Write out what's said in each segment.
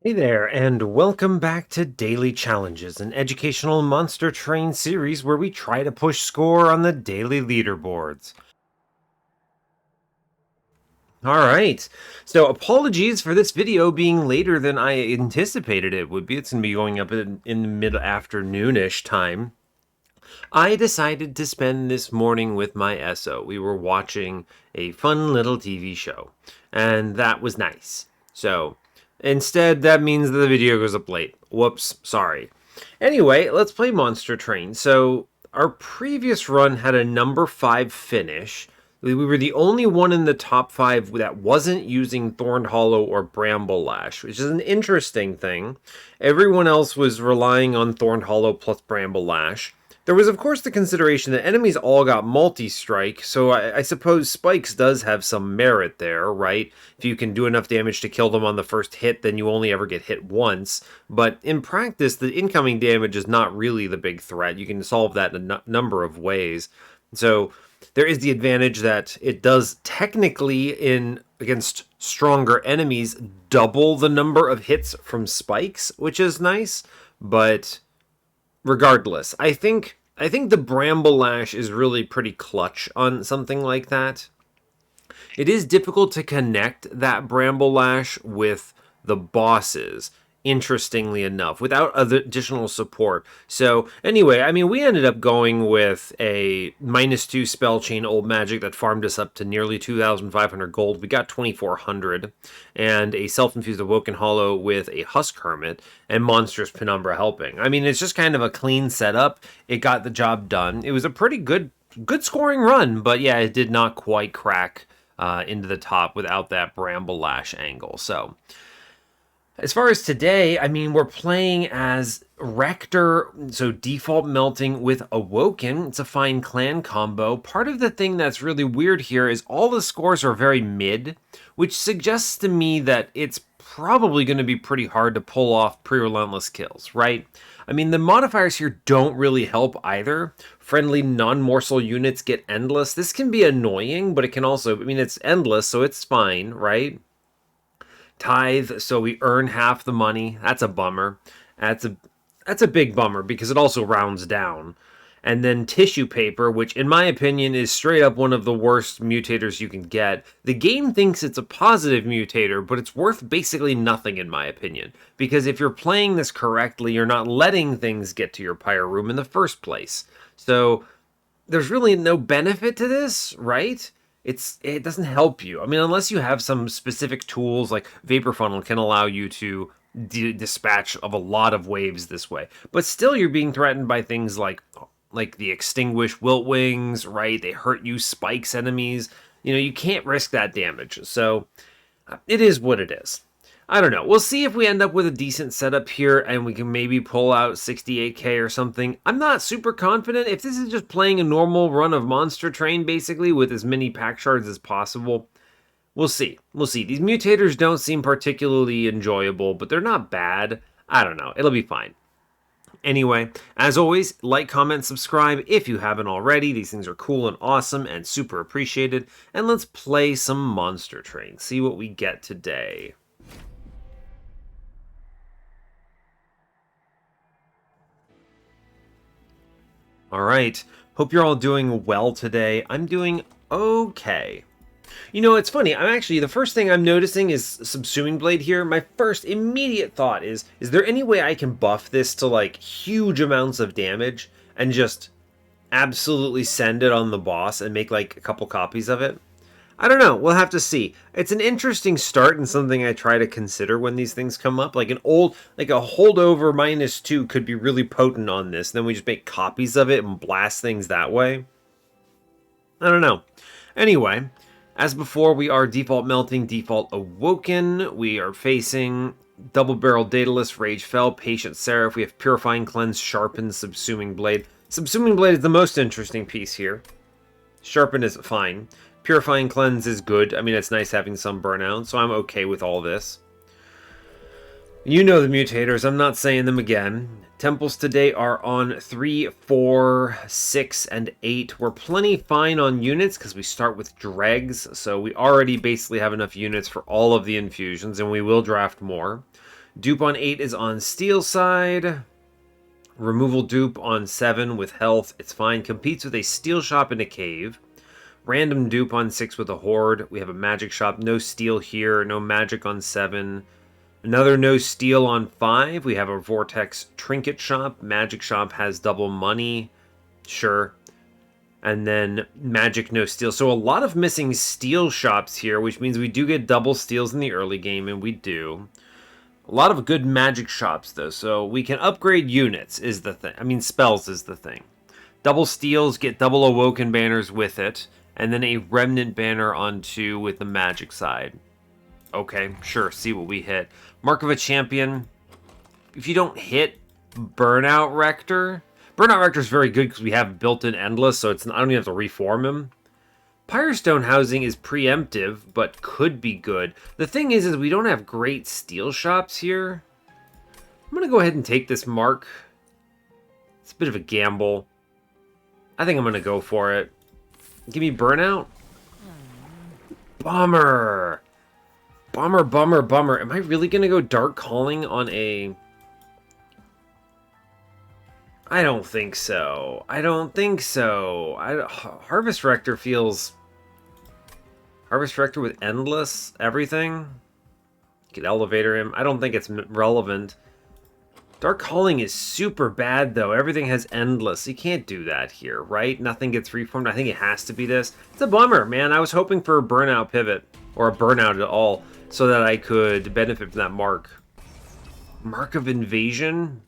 Hey there, and welcome back to Daily Challenges, an educational monster train series where we try to push score on the daily leaderboards. Alright, so apologies for this video being later than I anticipated it would be. It's going to be going up in mid-afternoonish time. I decided to spend this morning with my SO. We were watching a fun little TV show, and that was nice. So, instead, that means that the video goes up late. Whoops, sorry. Anyway, let's play Monster Train. So, our previous run had a number 5 finish. We were the only one in the top 5 that wasn't using Thorn Hollow or Bramble Lash, which is an interesting thing. Everyone else was relying on Thorn Hollow plus Bramble Lash. There was, of course, the consideration that enemies all got multi-strike, so I suppose Spikes does have some merit there, right? If you can do enough damage to kill them on the first hit, then you only ever get hit once. But in practice, the incoming damage is not really the big threat. You can solve that in a number of ways. So there is the advantage that it does technically, in against stronger enemies, double the number of hits from Spikes, which is nice, but regardless, I think the Bramble Lash is really pretty clutch on something like that. It is difficult to connect that Bramble Lash with the bosses, interestingly enough, without other additional support. So, anyway, I mean, we ended up going with a -2 spell chain old magic that farmed us up to nearly 2,500 gold. We got 2,400, and a self-infused Awoken Hollow with a Husk Hermit and Monstrous Penumbra helping. I mean, it's just kind of a clean setup. It got the job done. It was a pretty good scoring run, but yeah, it did not quite crack into the top without that Bramble Lash angle. So, as far as today, I mean, we're playing as Rector, so default melting with Awoken. It's a fine clan combo. Part of the thing that's really weird here is all the scores are very mid, which suggests to me that it's probably going to be pretty hard to pull off pre-relentless kills, right? I mean, the modifiers here don't really help either. Friendly non-morsel units get endless. This can be annoying, but it can also, I mean, it's endless, so it's fine, right? Tithe, so we earn half the money. That's a bummer. That's a big bummer because it also rounds down. And then tissue paper, which in my opinion is straight up one of the worst mutators you can get. The game thinks it's a positive mutator, but it's worth basically nothing in my opinion. Because if you're playing this correctly, you're not letting things get to your pyre room in the first place. So there's really no benefit to this, right? It doesn't help you. I mean, unless you have some specific tools like Vapor Funnel can allow you to dispatch of a lot of waves this way. But still, you're being threatened by things like the extinguished wilt wings, right? They hurt you, spikes enemies. You know, you can't risk that damage. So it is what it is. I don't know. We'll see if we end up with a decent setup here and we can maybe pull out 68k or something. I'm not super confident. If this is just playing a normal run of Monster Train, basically, with as many Pact Shards as possible, we'll see. We'll see. These mutators don't seem particularly enjoyable, but they're not bad. I don't know. It'll be fine. Anyway, as always, like, comment, subscribe if you haven't already. These things are cool and awesome and super appreciated. And let's play some Monster Train. See what we get today. All right. Hope you're all doing well today. I'm doing okay. You know, it's funny. The first thing I'm noticing is Subsuming Blade here. My first immediate thought is there any way I can buff this to like huge amounts of damage and just absolutely send it on the boss and make like a couple copies of it? I don't know. We'll have to see. It's an interesting start and something I try to consider when these things come up. Like a holdover -2 could be really potent on this. Then we just make copies of it and blast things that way. I don't know. Anyway, as before, we are default melting, default awoken. We are facing double barrel Daedalus, Rage Fell, Patient Seraph. We have Purifying Cleanse, Sharpen, Subsuming Blade. Subsuming Blade is the most interesting piece here. Sharpen is fine. Purifying Cleanse is good. I mean, it's nice having some burnout, so I'm okay with all this. You know the mutators. I'm not saying them again. Temples today are on 3, 4, 6, and 8. We're plenty fine on units because we start with dregs, so we already basically have enough units for all of the infusions, and we will draft more. Dupe on 8 is on steel side. Removal dupe on 7 with health. It's fine. Competes with a steel shop in a cave. Random dupe on 6 with a horde. We have a magic shop. No steel here. No magic on 7. Another no steel on 5. We have a vortex trinket shop. Magic shop has double money. Sure. And then magic no steel. So a lot of missing steel shops here, which means we do get double steals in the early game, and we do. A lot of good magic shops, though, so we can upgrade units is the thing. I mean, spells is the thing. Double steals get double Awoken banners with it, and then a Remnant banner on 2 with the magic side. Okay, sure, see what we hit. Mark of a Champion. If you don't hit Burnout Rector... Burnout Rector is very good because we have built-in Endless, so I don't even have to reform him. Pyrestone Housing is preemptive, but could be good. The thing is we don't have great steel shops here. I'm going to go ahead and take this mark. It's a bit of a gamble. I think I'm going to go for it. Give me Burnout. Bummer. Bummer, bummer, bummer. Am I really going to go Dark Calling on a... I don't think so. I don't think so. Harvest Rector feels... Harvest Rector with Endless everything? You could Elevator him. I don't think it's relevant. Dark Calling is super bad, though. Everything has Endless. You can't do that here, right? Nothing gets reformed. I think it has to be this. It's a bummer, man. I was hoping for a Burnout pivot, or a Burnout at all, so that I could benefit from that mark. Mark of Invasion?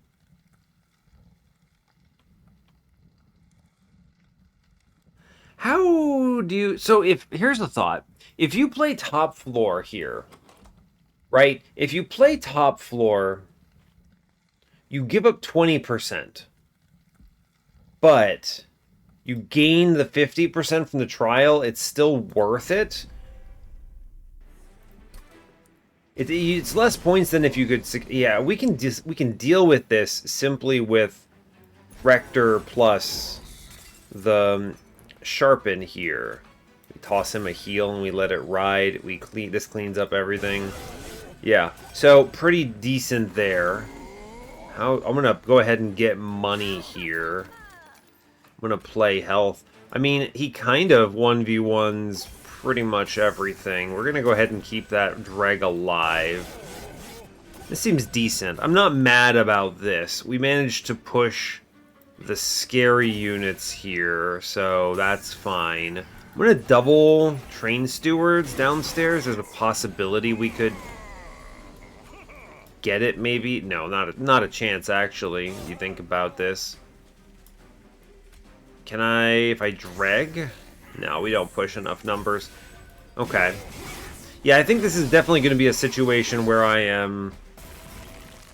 How do you... So here's the thought. If you play top floor here, right? If you play top floor, you give up 20%. But you gain the 50% from the trial, it's still worth it. It's less points than if you could... Yeah, we can deal with this simply with Rector plus the... Sharpen here. We toss him a heal and we let it ride. This cleans up everything. Yeah, so pretty decent there. I'm gonna go ahead and get money here. I'm gonna play health. I mean, he kind of 1v1s pretty much everything. We're gonna go ahead and keep that drag alive. This seems decent. I'm not mad about this. We managed to push the scary units here, so that's fine. I'm gonna double train stewards downstairs. There's a possibility we could get it, maybe. No, not a chance, actually. You think about this. Can I, if I drag? No, we don't push enough numbers. Okay. Yeah, I think this is definitely going to be a situation where I am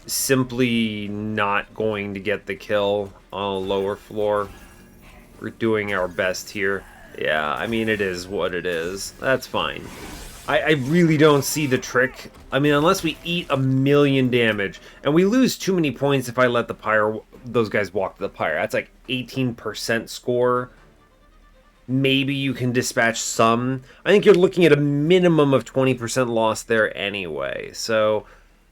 simply not going to get the kill on a lower floor. We're doing our best here. Yeah, I mean, it is what it is. That's fine. I really don't see the trick. I mean, unless we eat 1,000,000 damage, and we lose too many points if I let those guys walk to the pyre. That's like 18% score. Maybe you can dispatch some. I think you're looking at a minimum of 20% loss there anyway. So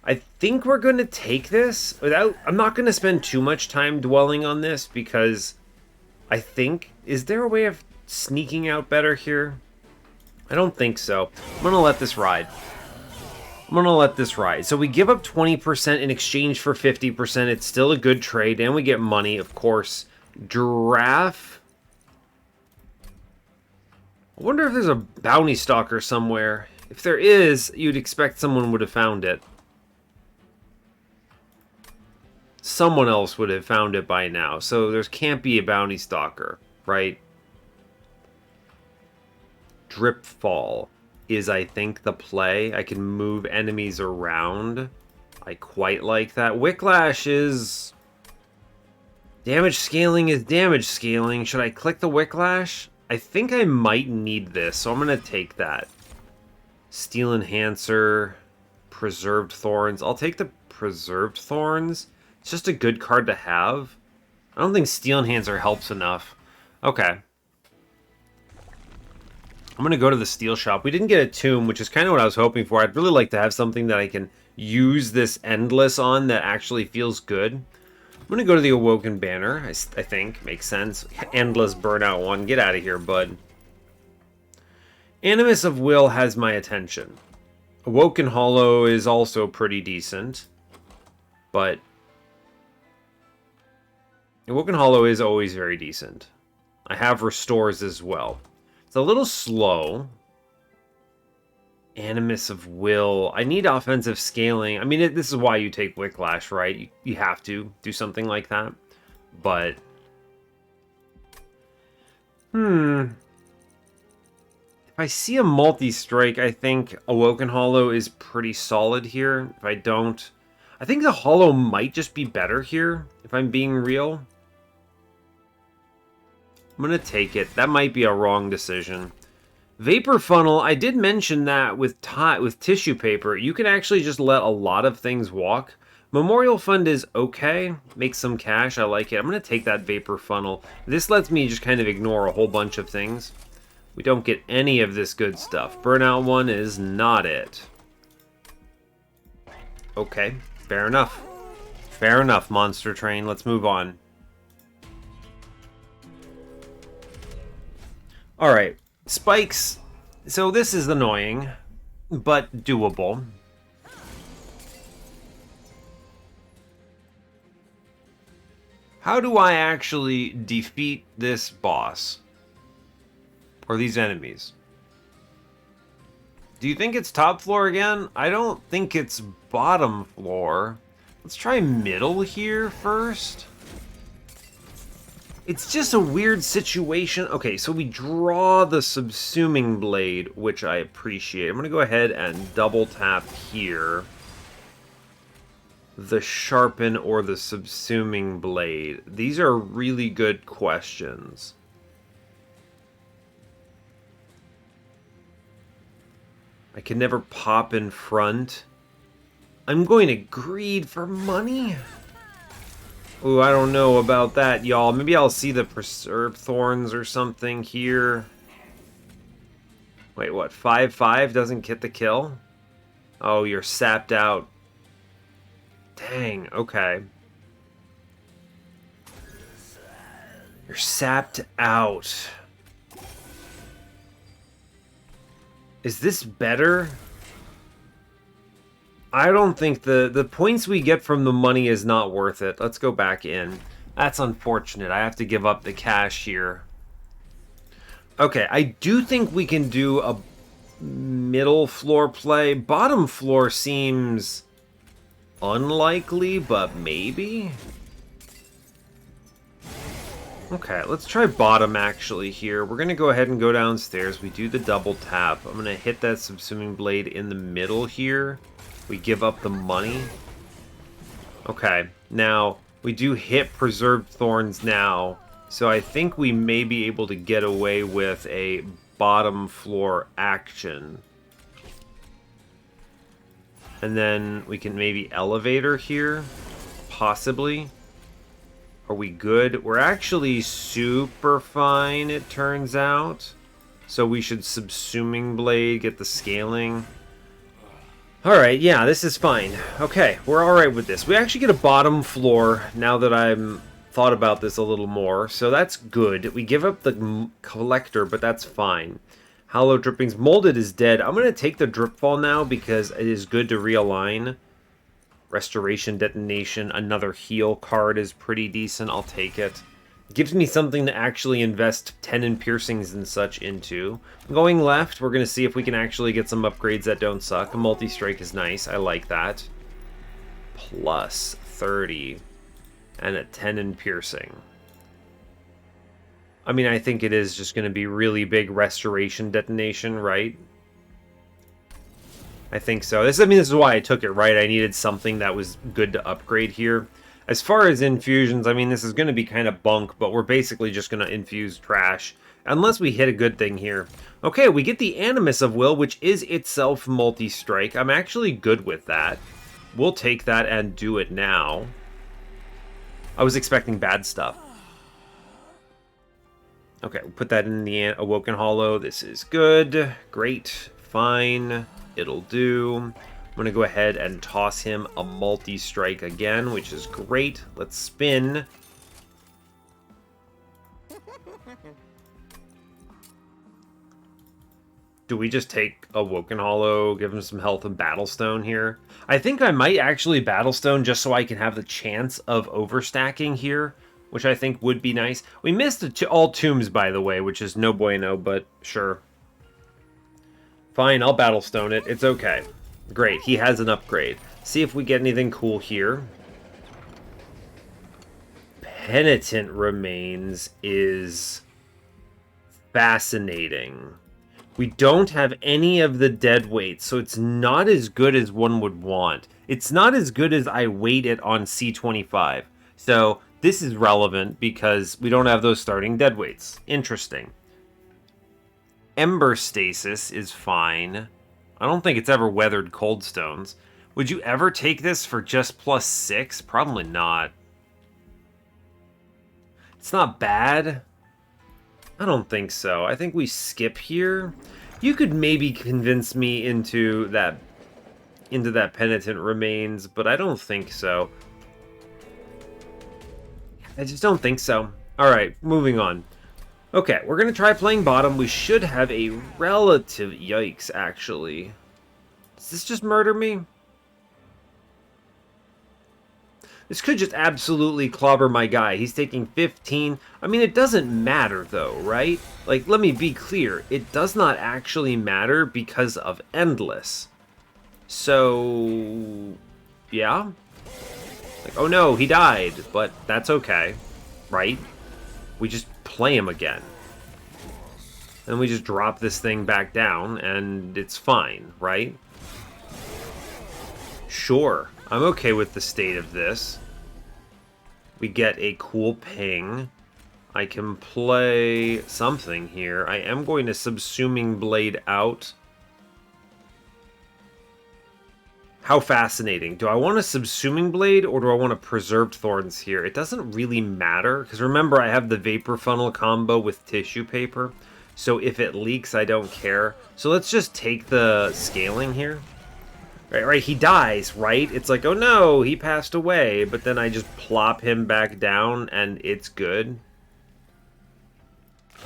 I think we're going to take this. I'm not going to spend too much time dwelling on this because I think... Is there a way of sneaking out better here? I don't think so. I'm going to let this ride. So we give up 20% in exchange for 50%. It's still a good trade, and we get money, of course. Giraffe. I wonder if there's a bounty stalker somewhere. If there is, you'd expect someone would have found it. Someone else would have found it by now. So there can't be a bounty stalker, right? Drip Fall is, I think, the play. I can move enemies around. I quite like that. Wicklash is... Damage scaling is damage scaling. Should I click the Wicklash? I think I might need this, so I'm going to take that. Steel Enhancer, Preserved Thorns. I'll take the Preserved Thorns. It's just a good card to have. I don't think Steel Enhancer helps enough. Okay. I'm going to go to the steel shop. We didn't get a tomb, which is kind of what I was hoping for. I'd really like to have something that I can use this Endless on that actually feels good. I'm going to go to the Awoken banner, I think. Makes sense. Endless Burnout 1. Get out of here, bud. Animus of Will has my attention. Awoken Hollow is also pretty decent. But Awoken Hollow is always very decent. I have Restores as well. It's a little slow. Animus of Will. I need offensive scaling. I mean, this is why you take Wicklash, right? You have to do something like that. But... If I see a multi-strike, I think Awoken Hollow is pretty solid here. If I don't... I think the Hollow might just be better here, if I'm being real. I'm going to take it. That might be a wrong decision. Vapor Funnel, I did mention that with tissue paper, you can actually just let a lot of things walk. Memorial Fund is okay. Make some cash. I like it. I'm going to take that Vapor Funnel. This lets me just kind of ignore a whole bunch of things. We don't get any of this good stuff. Burnout 1 is not it. Okay, fair enough. Fair enough, Monster Train. Let's move on. Alright. Spikes, so this is annoying, but doable. How do I actually defeat this boss? Or these enemies? Do you think it's top floor again? I don't think it's bottom floor. Let's try middle here first. It's just a weird situation. Okay, so we draw the Subsuming Blade, which I appreciate. I'm going to go ahead and double tap here. The Sharpen or the Subsuming Blade. These are really good questions. I can never pop in front. I'm going to greed for money? Ooh, I don't know about that, y'all. Maybe I'll see the Preserved Thorns or something here. Wait, what? 5/5 doesn't get the kill? Oh, you're sapped out. Dang, okay. You're sapped out. Is this better? I don't think the points we get from the money is not worth it. Let's go back in. That's unfortunate. I have to give up the cash here. Okay, I do think we can do a middle floor play. Bottom floor seems unlikely, but maybe? Okay, let's try bottom actually here. We're going to go ahead and go downstairs. We do the double tap. I'm going to hit that Subsuming Blade in the middle here. We give up the money. Okay, now we do hit Preserved Thorns now. So I think we may be able to get away with a bottom floor action. And then we can maybe Elevator here. Possibly. Are we good? We're actually super fine, it turns out. So we should Subsuming Blade, get the scaling. Alright, yeah, this is fine. Okay, we're alright with this. We actually get a bottom floor now that I'm thought about this a little more. So that's good. We give up the collector, but that's fine. Hollow Drippings. Molded is dead. I'm going to take the Dripfall now because it is good to realign. Restoration, Detonation, another heal card is pretty decent. I'll take it. Gives me something to actually invest Tenon Piercings and such into. Going left, we're going to see if we can actually get some upgrades that don't suck. A multi-strike is nice. I like that. Plus 30. And a Tenon Piercing. I mean, I think it is just going to be really big Restoration Detonation, right? I think so. This is why I took it, right? I needed something that was good to upgrade here. As far as infusions, I mean, this is going to be kind of bunk, but we're basically just going to infuse trash. Unless we hit a good thing here. Okay, we get the Animus of Will, which is itself multi-strike. I'm actually good with that. We'll take that and do it now. I was expecting bad stuff. Okay, we'll put that in the Awoken Hollow. This is good. Great. Fine. It'll do. I'm going to go ahead and toss him a multi-strike again, which is great. Let's spin. Do we just take Awoken Hollow, give him some health and Battlestone here? I think I might actually Battlestone just so I can have the chance of overstacking here, which I think would be nice. We missed all tombs, by the way, which is no bueno, but sure. Fine, I'll Battlestone it. It's okay. Great, he has an upgrade. See if we get anything cool here. Penitent Remains is fascinating. We don't have any of the dead weights, so it's not as good as one would want. It's not as good as I weight it on C25. So this is relevant because we don't have those starting dead weights. Interesting. Ember Stasis is fine. I don't think it's ever weathered cold stones. Would you ever take this for just +6? Probably not. It's not bad. I don't think so. I think we skip here. You could maybe convince me into that Penitent Remains, but I don't think so. I just don't think so. Alright, moving on. Okay, we're going to try playing bottom. We should have a relative... Yikes, actually. Does this just murder me? This could just absolutely clobber my guy. He's taking 15. I mean, it doesn't matter, though, right? Like, let me be clear. It does not actually matter because of Endless. So... yeah? Like, oh no, he died. But that's okay, right? We just play him again. And we just drop this thing back down, and it's fine, right? Sure. I'm okay with the state of this. We get a cool ping. I can play something here. I am going to Subsuming Blade out. How fascinating. Do I want a Subsuming Blade or do I want a Preserved Thorns here? It doesn't really matter, because remember I have the Vapor Funnel combo with Tissue Paper. So if it leaks, I don't care. So let's just take the scaling here. Right, he dies, right? It's like, oh no, he passed away, but then I just plop him back down and it's good.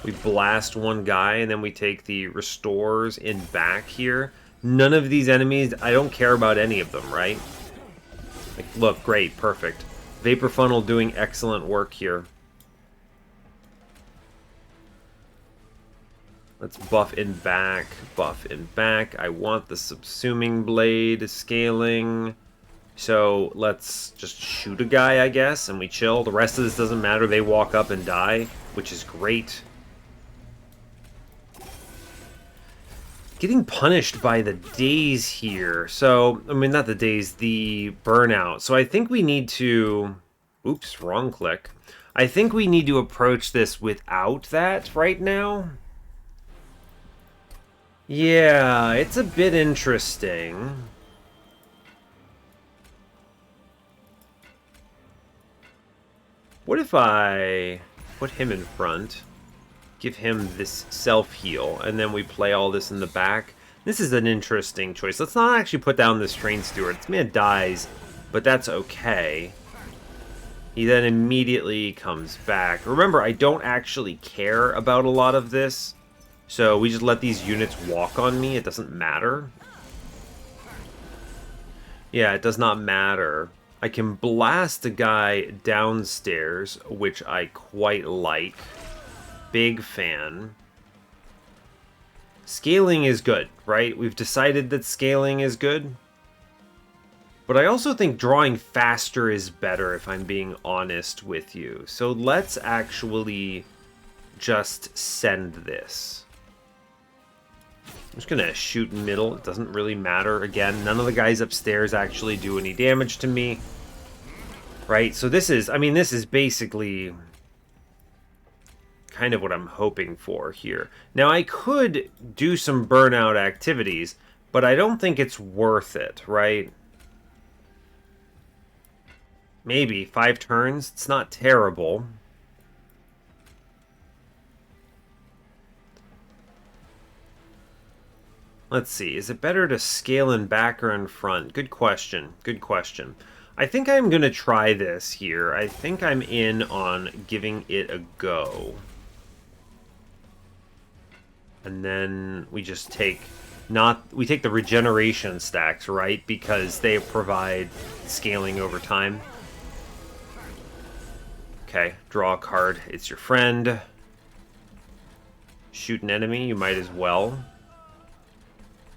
We blast one guy and then we take the restores in back here. None of these enemies, I don't care about any of them, right? Like, look, great, perfect. Vapor Funnel doing excellent work here. Let's buff in back, buff in back. I want the Subsuming Blade scaling. So let's just shoot a guy, I guess, and we chill. The rest of this doesn't matter. They walk up and die, which is great. Getting punished by the daze here. So, I mean, not the daze, the burnout. So I think we need to... Oops, wrong click. I think we need to approach this without that right now. Yeah, it's a bit interesting. What if I put him in front, give him this self-heal, and then we play all this in the back? This is an interesting choice. Let's not actually put down this Train Steward. This man dies, but that's okay. He then immediately comes back. Remember, I don't actually care about a lot of this. So we just let these units walk on me. It doesn't matter. Yeah, it does not matter. I can blast a guy downstairs, which I quite like. Big fan. Scaling is good, right? We've decided that scaling is good. But I also think drawing faster is better, if I'm being honest with you. So let's actually just send this. I'm just going to shoot middle. It doesn't really matter. Again, none of the guys upstairs actually do any damage to me. Right? So this is, I mean, this is basically kind of what I'm hoping for here. Now, I could do some burnout activities, but I don't think it's worth it, right? Maybe 5 turns. It's not terrible. Let's see. Is it better to scale in back or in front? Good question. Good question. I think I'm going to try this here. I think I'm in on giving it a go. And then we just take... we take the regeneration stacks, right? Because they provide scaling over time. Okay, draw a card. It's your friend. Shoot an enemy, you might as well.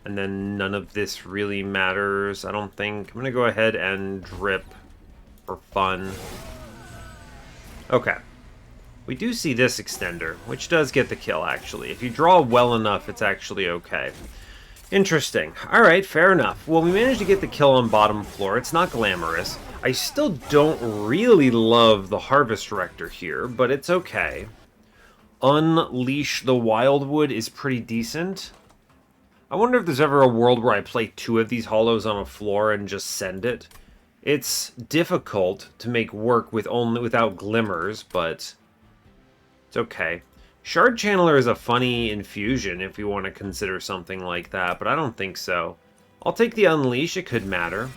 And then none of this really matters, I don't think. I'm going to go ahead and drip for fun. Okay. We do see this extender, which does get the kill, actually. If you draw well enough, it's actually okay. Interesting. Alright, fair enough. Well, we managed to get the kill on bottom floor. It's not glamorous. I still don't really love the Harvest Director here, but it's okay. Unleash the Wildwood is pretty decent. I wonder if there's ever a world where I play 2 of these hollows on a floor and just send it. It's difficult to make work without glimmers, but it's okay. Shard Channeler is a funny infusion if you want to consider something like that, but I don't think so. I'll take the Unleash, it could matter.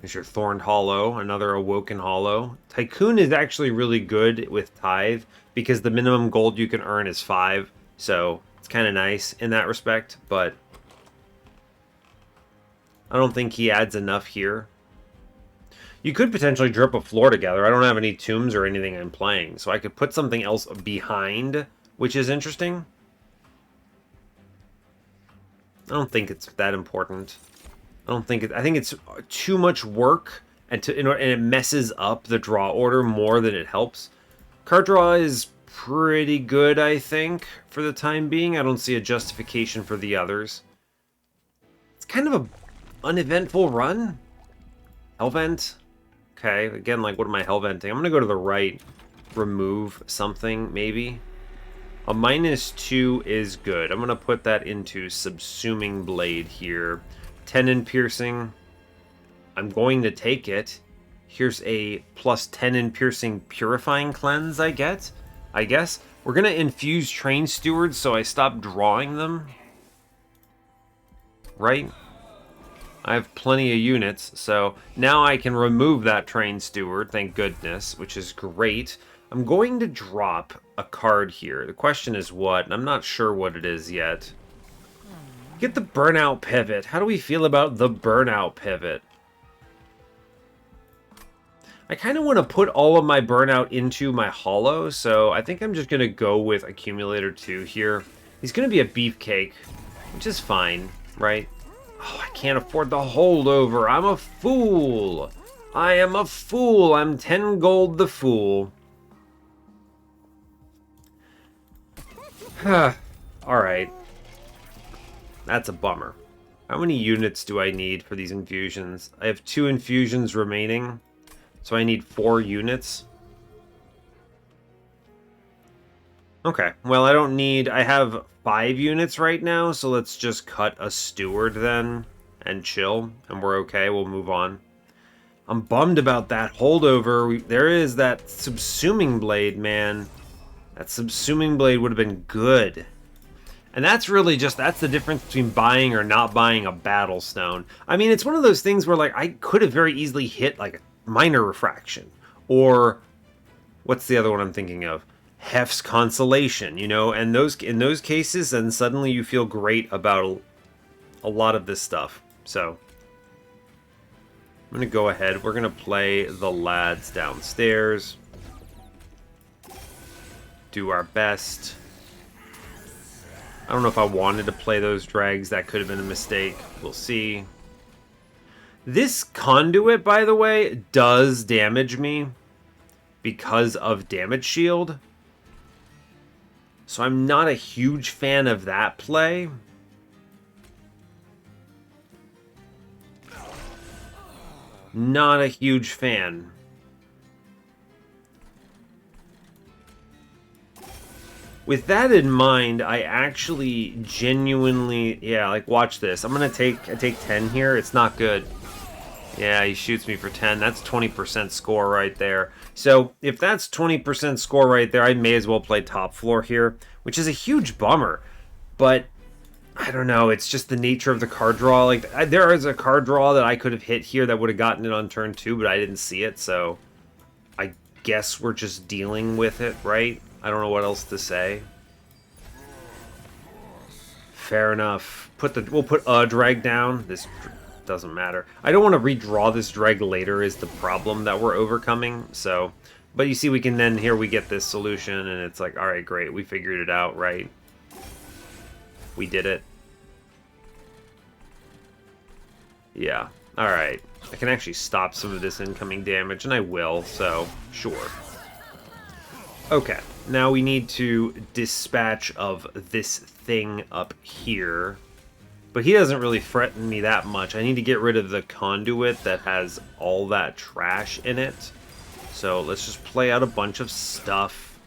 There's your Thorned Hollow, another Awoken Hollow. Tycoon is actually really good with Tithe, because the minimum gold you can earn is 5, so it's kind of nice in that respect, but I don't think he adds enough here. You could potentially drip a floor together. I don't have any tombs or anything I'm playing, so I could put something else behind, which is interesting. I don't think it's that important. I think it's too much work, and it messes up the draw order more than it helps. Card draw is pretty good, I think, for the time being. I don't see a justification for the others. It's kind of a uneventful run. Hellvent. Okay, again, like, what am I hellventing? I'm gonna go to the right, remove something, maybe. A -2 is good. I'm gonna put that into Subsuming Blade here. 10 in piercing. I'm going to take it. Here's a +10 in piercing purifying cleanse I guess. We're going to infuse Train Stewards so I stop drawing them. Right? I have plenty of units, so now I can remove that Train Steward, thank goodness, which is great. I'm going to drop a card here. The question is what, and I'm not sure what it is yet. Get the Burnout Pivot. How do we feel about the Burnout Pivot? I kind of want to put all of my Burnout into my Hollow, so I think I'm just going to go with Accumulator 2 here. He's going to be a beefcake, which is fine, right? Oh, I can't afford the holdover. I'm a fool. I am a fool. I'm 10 gold the fool. Alright. That's a bummer. How many units do I need for these infusions? I have 2 infusions remaining, so I need 4 units. Okay, well, I have 5 units right now, so let's just cut a steward then, and chill, and we're okay, we'll move on. I'm bummed about that holdover. There is that Subsuming Blade, man. That Subsuming Blade would have been good. And that's really that's the difference between buying or not buying a Battle Stone. I mean, it's one of those things where, like, I could have very easily hit, like, a Minor Refraction. Or, what's the other one I'm thinking of? Hef's Consolation, you know? And in those cases, then suddenly you feel great about a lot of this stuff. So, I'm going to go ahead. We're going to play the lads downstairs. Do our best. I don't know if I wanted to play those drags. That could have been a mistake. We'll see. This conduit, by the way, does damage me because of damage shield. So I'm not a huge fan of that play. Not a huge fan. With that in mind, I actually genuinely, yeah, like, watch this. I take 10 here. It's not good. Yeah, he shoots me for 10. That's 20% score right there. So if that's 20% score right there, I may as well play top floor here, which is a huge bummer. But I don't know. It's just the nature of the card draw. Like, there is a card draw that I could have hit here that would have gotten it on turn 2, but I didn't see it, so I guess we're just dealing with it, right? I don't know what else to say. Fair enough. We'll put a drag down. This doesn't matter. I don't want to redraw this drag later is the problem that we're overcoming, so... But you see, we can then, here we get this solution, and it's like, alright, great, we figured it out, right? We did it. Yeah, alright. I can actually stop some of this incoming damage, and I will, so sure. Okay, now we need to dispatch of this thing up here. But he doesn't really threaten me that much. I need to get rid of the conduit that has all that trash in it. So let's just play out a bunch of stuff.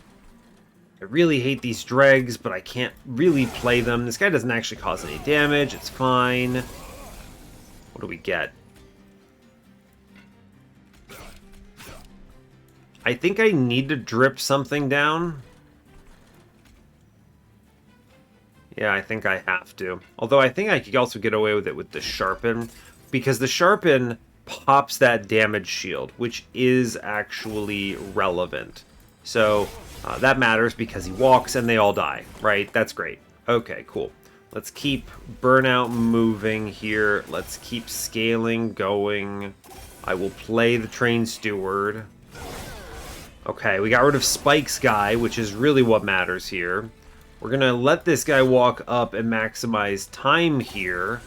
I really hate these dregs, but I can't really play them. This guy doesn't actually cause any damage. It's fine. What do we get? I think I need to drip something down. Yeah, I think I have to. Although I think I could also get away with it with the Sharpen, because the Sharpen pops that damage shield, which is actually relevant. So that matters because he walks and they all die, right? That's great. Okay, cool. Let's keep Burnout moving here. Let's keep scaling going. I will play the Train Steward. Okay, we got rid of Spike's guy, which is really what matters here. We're going to let this guy walk up and maximize time here.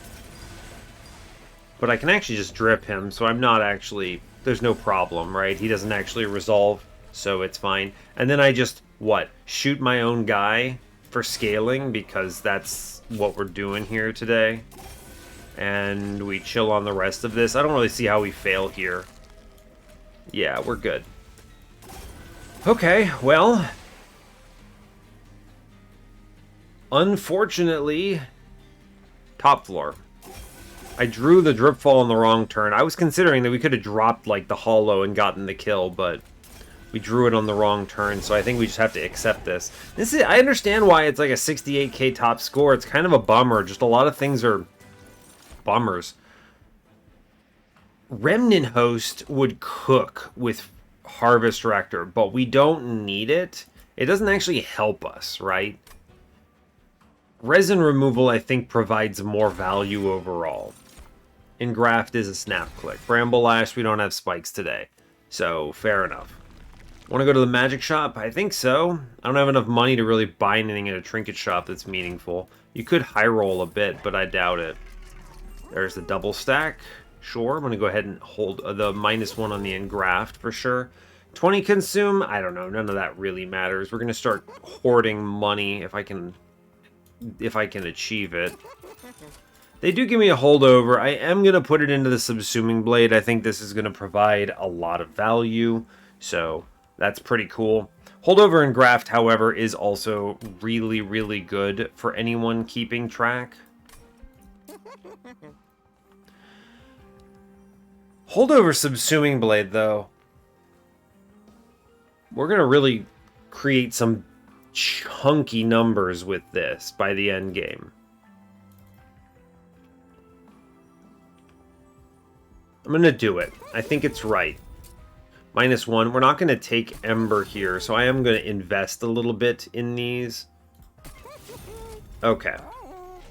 But I can actually just drip him, so I'm not actually... There's no problem, right? He doesn't actually resolve, so it's fine. And then I just, what? Shoot my own guy for scaling, because that's what we're doing here today. And we chill on the rest of this. I don't really see how we fail here. Yeah, we're good. Okay, well... Unfortunately, top floor. I drew the drip fall on the wrong turn. I was considering that we could have dropped like the hollow and gotten the kill, but we drew it on the wrong turn, so I think we just have to accept this. I understand why it's like a 68k top score. It's kind of a bummer. Just a lot of things are bummers. Remnant Host would cook with Harvest Rector, but we don't need it. It doesn't actually help us, right? Resin removal, I think, provides more value overall. Engraft is a snap click. Bramble Lash, we don't have spikes today. So, fair enough. Want to go to the magic shop? I think so. I don't have enough money to really buy anything at a trinket shop that's meaningful. You could high roll a bit, but I doubt it. There's the double stack. Sure, I'm going to go ahead and hold the -1 on the engraft for sure. 20 consume? I don't know. None of that really matters. We're going to start hoarding money if I can achieve it. They do give me a holdover. I am going to put it into the Subsuming Blade. I think this is going to provide a lot of value, so that's pretty cool. Holdover and Graft, however, is also really, really good for anyone keeping track. Holdover Subsuming Blade, though. We're going to really create some chunky numbers with this by the end game. I'm going to do it. I think it's right. -1. We're not going to take Ember here, so I am going to invest a little bit in these. Okay.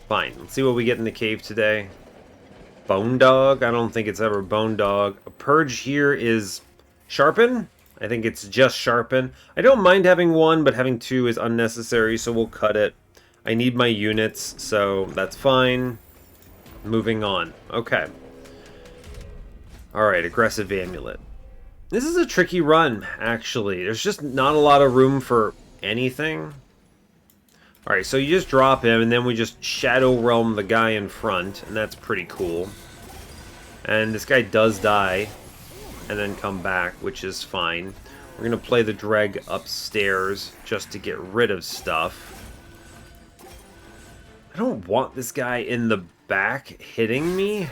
Fine. Let's see what we get in the cave today. Bone Dog? I don't think it's ever Bone Dog. A Purge here is Sharpen? I think it's just Sharpen. I don't mind having 1, but having 2 is unnecessary, so we'll cut it. I need my units, so that's fine. Moving on. Okay. Alright, Aggressive Amulet. This is a tricky run, actually. There's just not a lot of room for anything. Alright, so you just drop him, and then we just Shadow Realm the guy in front, and that's pretty cool. And this guy does die, and then come back, which is fine. We're going to play the Dreg upstairs, just to get rid of stuff. I don't want this guy in the back hitting me.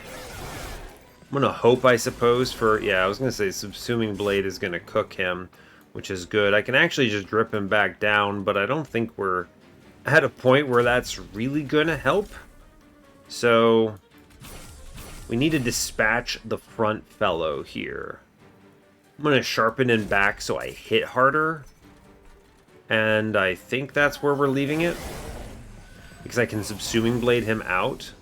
I'm going to hope, I suppose, for... Yeah, I was going to say Subsuming Blade is going to cook him, which is good. I can actually just drip him back down, but I don't think we're at a point where that's really going to help. So we need to dispatch the front fellow here. I'm going to sharpen in back so I hit harder. And I think that's where we're leaving it. Because I can Subsuming Blade him out.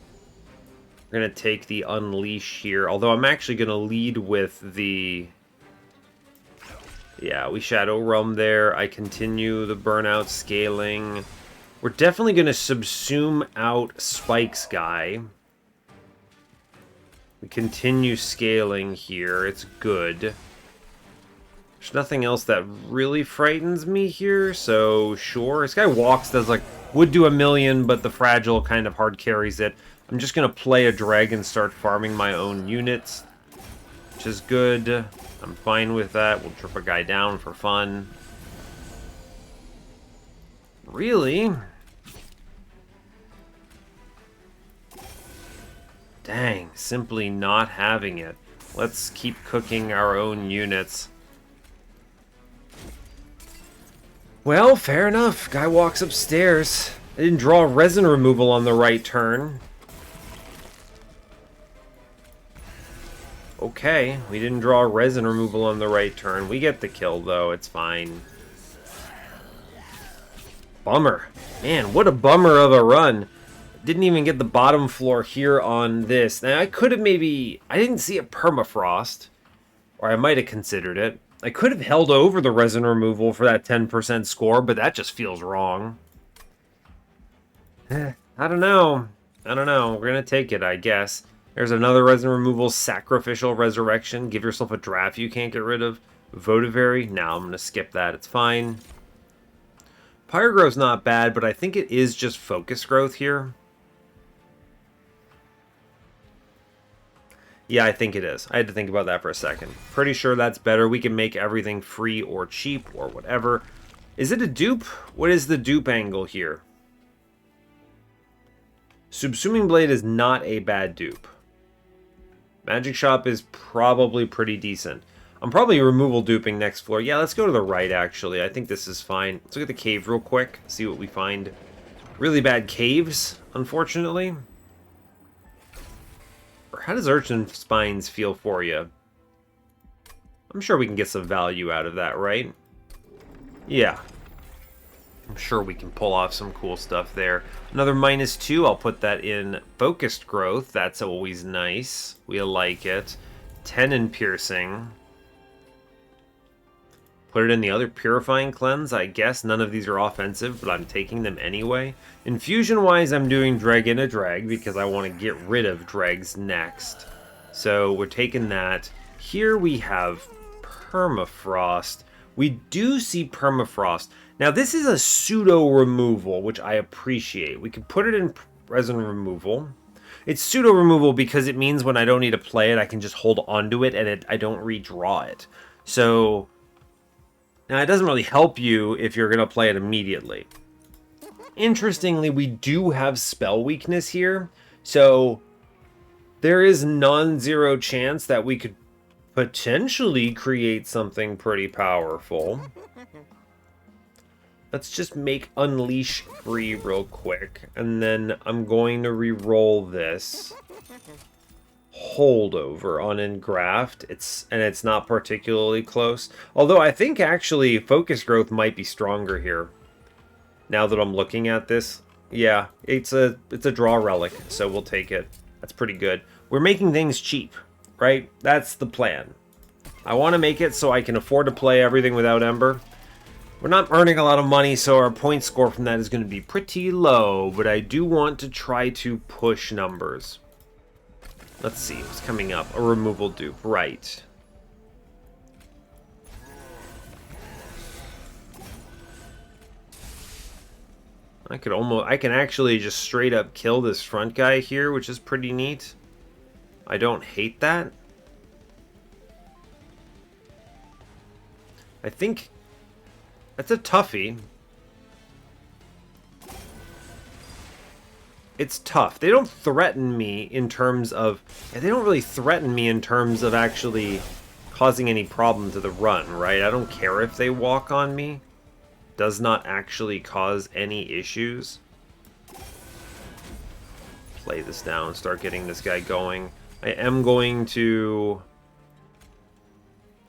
We're going to take the Unleash here. Although I'm actually going to lead with the... Yeah, we Shadow Realm there. I continue the Burnout scaling. We're definitely going to Subsume out Spike's guy. We continue scaling here. It's good. There's nothing else that really frightens me here, so sure. This guy walks, does like, would do 1,000,000, but the Fragile kind of hard carries it. I'm just going to play a Dreg and start farming my own units, which is good. I'm fine with that. We'll trip a guy down for fun. Really? Dang, simply not having it. Let's keep cooking our own units. Well, fair enough. Guy walks upstairs. I didn't draw resin removal on the right turn. Okay, we didn't draw resin removal on the right turn. We get the kill, though. It's fine. Bummer. Man, what a bummer of a run. Didn't even get the bottom floor here on this. Now, I could have maybe... I didn't see a permafrost. Or I might have considered it. I could have held over the resin removal for that 10% score, but that just feels wrong. I don't know. I don't know. We're going to take it, I guess. There's another resin removal, Sacrificial Resurrection. Give yourself a draft you can't get rid of. Votivary. Now I'm going to skip that. It's fine. Pyrogrove's not bad, but I think it is just focus growth here. Yeah, I think it is. I had to think about that for a second. Pretty sure that's better. We can make everything free or cheap or whatever. Is it a dupe? What is the dupe angle here? Subsuming Blade is not a bad dupe. Magic Shop is probably pretty decent. I'm probably removal duping next floor. Yeah, let's go to the right, actually. I think this is fine. Let's look at the cave real quick. See what we find. Really bad caves, unfortunately. How does Urchin Spines feel for you? I'm sure we can get some value out of that, right? Yeah. I'm sure we can pull off some cool stuff there. Another -2. I'll put that in focused growth. That's always nice. We like it. 10 in piercing. Put it in the other purifying cleanse. I guess none of these are offensive, but I'm taking them anyway. Infusion-wise, I'm doing Dreg in a Dreg because I want to get rid of Dregs next. So we're taking that. Here we have Permafrost. We do see Permafrost. Now this is a pseudo removal, which I appreciate. We can put it in resin removal. It's pseudo removal because it means when I don't need to play it, I can just hold onto it and I don't redraw it. So now it doesn't really help you if you're going to play it immediately. Interestingly, we do have spell weakness here, so there is non-zero chance that we could potentially create something pretty powerful. Let's just make Unleash free real quick, and then I'm going to re-roll this. Holdover on Engraft. It's not particularly close. Although I think actually Focus Growth might be stronger here. Now that I'm looking at this. Yeah, it's a draw relic, so we'll take it. That's pretty good. We're making things cheap, right? That's the plan. I want to make it so I can afford to play everything without Ember. We're not earning a lot of money, so our point score from that is going to be pretty low, but I do want to try to push numbers. Let's see, what's coming up? A removal dupe, right. I can actually just straight up kill this front guy here, which is pretty neat. I don't hate that. I think that's a toughie. It's tough. They don't threaten me in terms of... Yeah, they don't really threaten me in terms of actually causing any problem to the run, right? I don't care if they walk on me. Does not actually cause any issues. play this down, start getting this guy going. I am going to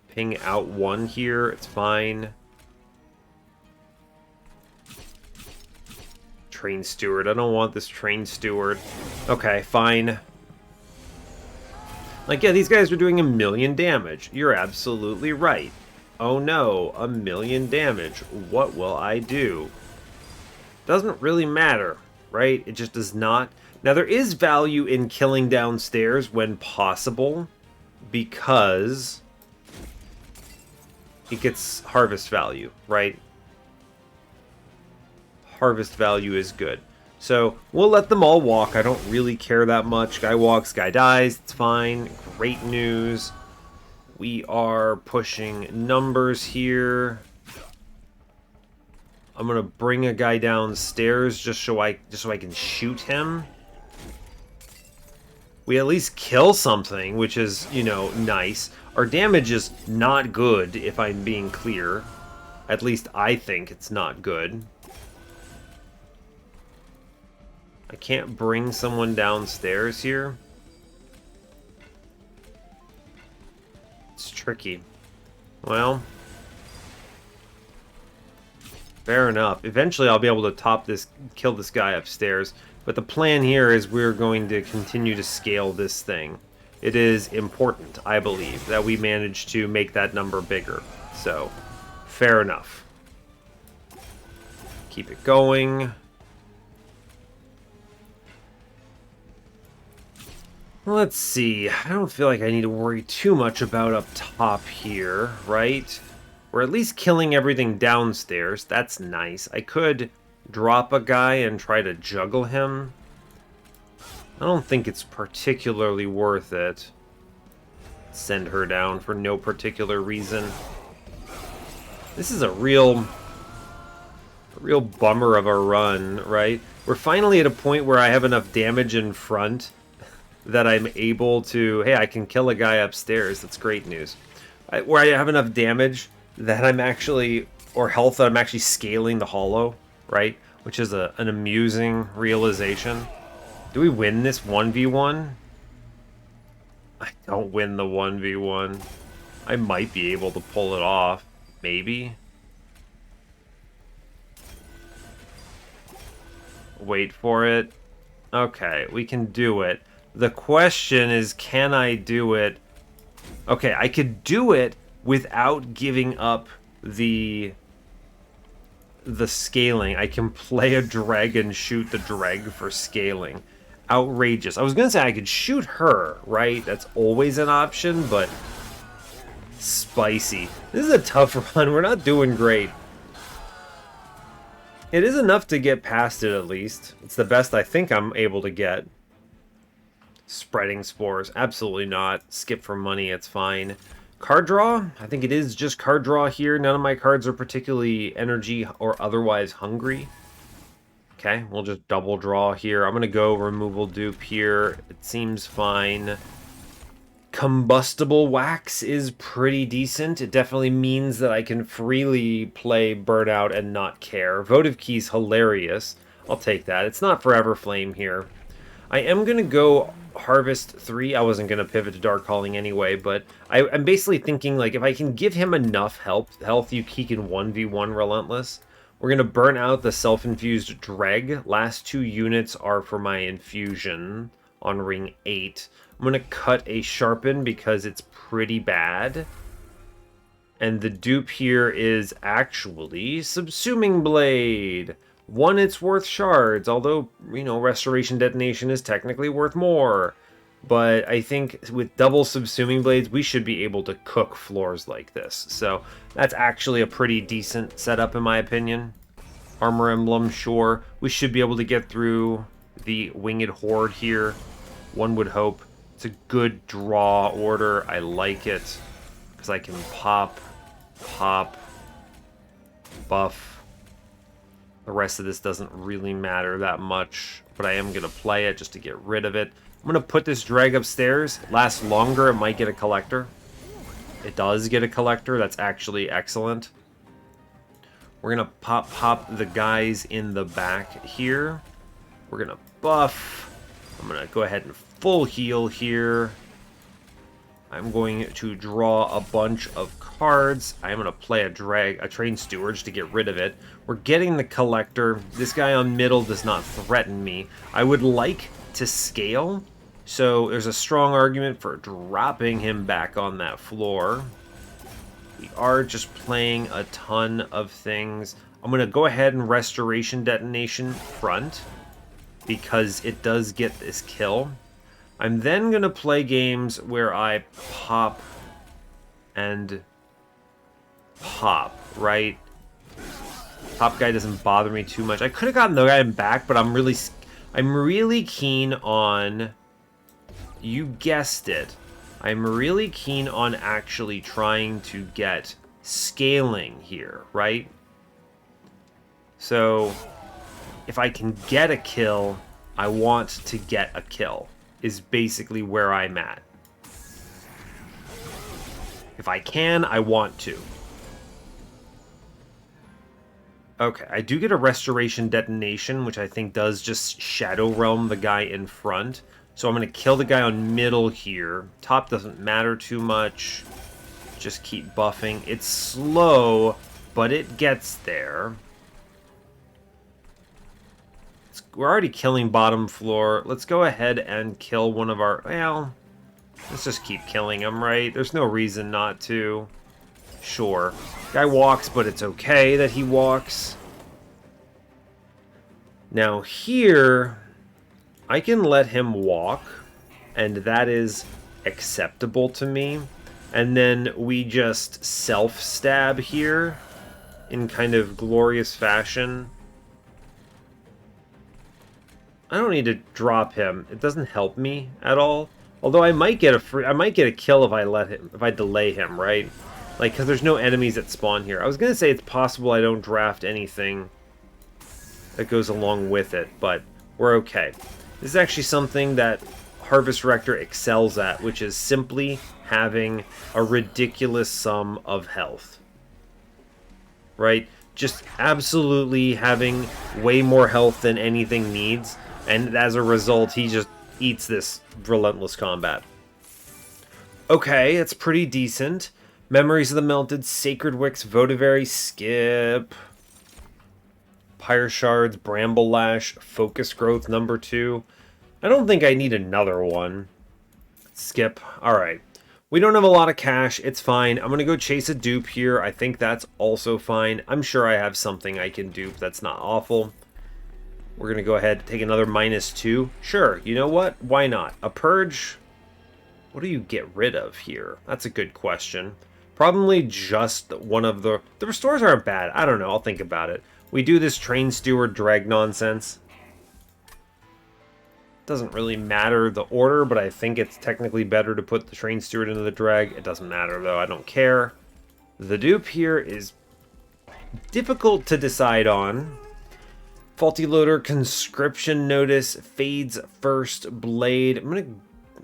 ping out one here. It's fine. Train steward. I don't want this train steward. Okay, fine. Like, yeah, these guys are doing 1,000,000 damage. You're absolutely right. Oh no, 1,000,000 damage. What will I do? Doesn't really matter, right? It just does not. Now, there is value in killing downstairs when possible, because it gets harvest value, right? Harvest value is good. So we'll let them all walk. I don't really care that much. Guy walks, guy dies. It's fine. Great news. We are pushing numbers here. I'm gonna bring a guy downstairs just so I can shoot him. We at least kill something, which is, you know, nice. Our damage is not good, if I'm being clear. At least I think it's not good. I can't bring someone downstairs here. It's tricky. Well, fair enough. Eventually I'll be able to kill this guy upstairs. But the plan here is we're going to continue to scale this thing. It is important, I believe, that we manage to make that number bigger. So, fair enough. Keep it going. Let's see. I don't feel like I need to worry too much about up top here, right? We're at least killing everything downstairs. That's nice. I could drop a guy and try to juggle him. I don't think it's particularly worth it. Send her down for no particular reason. This is a real bummer of a run, right? We're finally at a point where I have enough damage in front that I'm able to... Hey, I can kill a guy upstairs. That's great news. Where I have enough damage that I'm actually... Or health that I'm actually scaling the hollow, right? Which is an amusing realization. Do we win this 1v1? I don't win the 1v1. I might be able to pull it off. Maybe. Wait for it. Okay, we can do it. The question is, can I do it? Okay, I could do it without giving up the scaling. I can play a dreg and shoot the dreg for scaling. Outrageous. I was gonna say I could shoot her, right? That's always an option, but spicy. This is a tough run. We're not doing great. It is enough to get past it, at least. It's the best I think I'm able to get. Spreading spores. Absolutely not. Skip for money. It's fine. Card draw? I think it is just card draw here. None of my cards are particularly energy or otherwise hungry. Okay, we'll just double draw here. I'm going to go removal dupe here. It seems fine. Combustible wax is pretty decent. It definitely means that I can freely play Burnout and not care. Votive Key's hilarious. I'll take that. It's not Forever Flame here. I am going to go Harvest 3. I wasn't going to pivot to Dark Calling anyway, but I'm basically thinking, like, if I can give him enough health, he can 1v1 Relentless. We're going to burn out the self-infused Dreg. Last 2 units are for my infusion on ring 8. I'm going to cut a Sharpen because it's pretty bad. And the dupe here is actually Subsuming Blade. 1, it's worth shards, although, you know, Restoration Detonation is technically worth more. But I think with double Subsuming Blades, we should be able to cook floors like this. So that's actually a pretty decent setup, in my opinion. Armor Emblem, sure. We should be able to get through the Winged Horde here. One would hope. It's a good draw order. I like it. Because I can pop, buff. The rest of this doesn't really matter that much, but I am going to play it just to get rid of it. I'm going to put this drag upstairs. Lasts longer, it might get a collector. It does get a collector. That's actually excellent. We're going to pop the guys in the back here. We're going to buff. I'm going to go ahead and full heal here. I'm going to draw a bunch of cards. I'm going to play a train steward to get rid of it. We're getting the collector. This guy on middle does not threaten me. I would like to scale, so there's a strong argument for dropping him back on that floor. We are just playing a ton of things. I'm going to go ahead and restoration detonation front because it does get this kill. I'm then going to play games where I pop and pop, right? Top guy doesn't bother me too much. I could have gotten the guy back, but I'm really keen on, you guessed it, I'm really keen on actually trying to get scaling here, right? So if I can get a kill, I want to get a kill. Is basically where I'm at. If I can, I want to. Okay, I do get a restoration detonation, which I think does just Shadow Realm the guy in front. So I'm going to kill the guy on middle here. Top doesn't matter too much. Just keep buffing. It's slow, but it gets there. We're already killing bottom floor. Let's go ahead and kill one of our... Well, let's just keep killing him, right? There's no reason not to. Sure. Guy walks, but it's okay that he walks. Now here, I can let him walk, and that is acceptable to me. And then we just self-stab here in kind of glorious fashion. I don't need to drop him. It doesn't help me at all. Although I might get a kill if I delay him, right? Like, because there's no enemies that spawn here. I was gonna say it's possible I don't draft anything that goes along with it, but we're okay. This is actually something that Harvest Rector excels at, which is simply having a ridiculous sum of health. Right? Just absolutely having way more health than anything needs. And as a result, he just eats this relentless combat. Okay, it's pretty decent. Memories of the Melted, Sacred Wicks, Votivary, skip. Pact Shards, Bramble Lash, Focus Growth number 2. I don't think I need another one. Skip. Alright. We don't have a lot of cash. It's fine. I'm going to go chase a dupe here. I think that's also fine. I'm sure I have something I can dupe that's not awful. We're going to go ahead and take another -2. Sure, you know what? Why not? A Purge? What do you get rid of here? That's a good question. Probably just one of the... The restores aren't bad. I don't know. I'll think about it. We do this Train Steward drag nonsense. Doesn't really matter the order, but I think it's technically better to put the Train Steward into the drag. It doesn't matter, though. I don't care. The dupe here is difficult to decide on. Faulty Loader, Conscription Notice, Fades First Blade.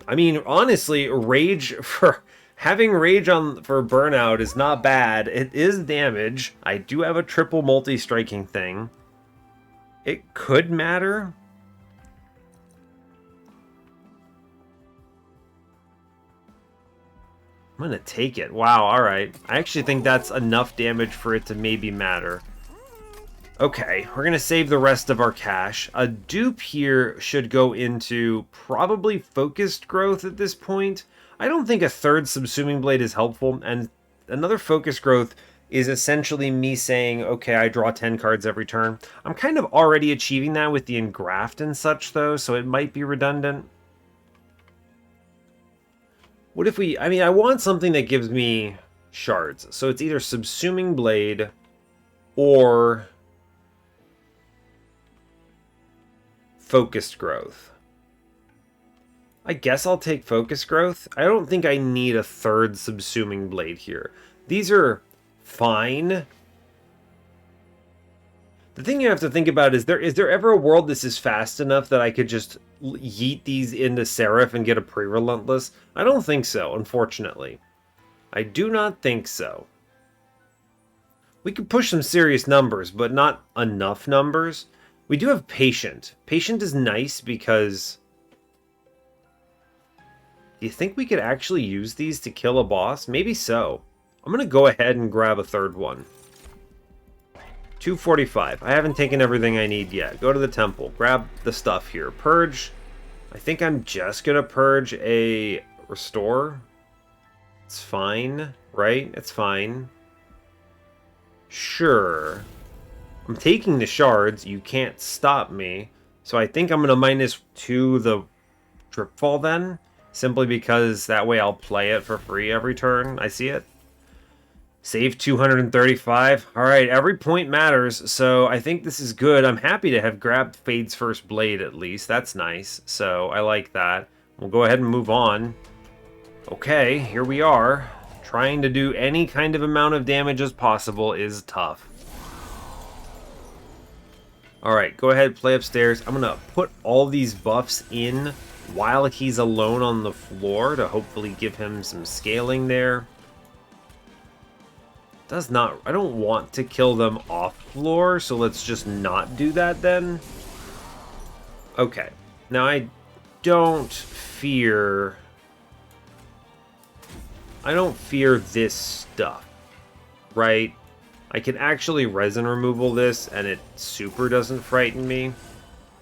I mean, honestly, Rage for... Having Rage on for Burnout is not bad. It is damage. I do have a triple multi-striking thing. It could matter. I'm gonna take it. Wow, alright. I actually think that's enough damage for it to maybe matter. Okay, we're gonna save the rest of our cash. A dupe here should go into probably Focused Growth at this point. I don't think a third Subsuming Blade is helpful, and another Focus Growth is essentially me saying, okay, I draw 10 cards every turn. I'm kind of already achieving that with the Engraft and such, though, so it might be redundant. What if we... I mean, I want something that gives me shards. So it's either Subsuming Blade or Focused Growth. I guess I'll take Focus Growth. I don't think I need a third Subsuming Blade here. These are fine. The thing you have to think about is there ever a world this is fast enough that I could just yeet these into Seraph and get a pre-relentless? I don't think so, unfortunately. I do not think so. We could push some serious numbers, but not enough numbers. We do have Patient. Patient is nice because Do you think we could actually use these to kill a boss? Maybe so. I'm going to go ahead and grab a third one. 245. I haven't taken everything I need yet. Go to the temple. Grab the stuff here. Purge. I think I'm just going to purge a restore. It's fine, right? It's fine. Sure. I'm taking the shards. You can't stop me. So I think I'm going to -2 the dripfall then. Simply because that way I'll play it for free every turn I see it. Save 235. Alright, every point matters, so I think this is good. I'm happy to have grabbed Fade's first blade at least. That's nice, so I like that. We'll go ahead and move on. Okay, here we are. Trying to do any kind of amount of damage as possible is tough. Alright, go ahead, play upstairs. I'm going to put all these buffs in while he's alone on the floor to hopefully give him some scaling there. Does not... I don't want to kill them off floor, so let's just not do that then. Okay. Now I don't fear... I don't fear this stuff, right? I can actually resin removal this, and it super doesn't frighten me.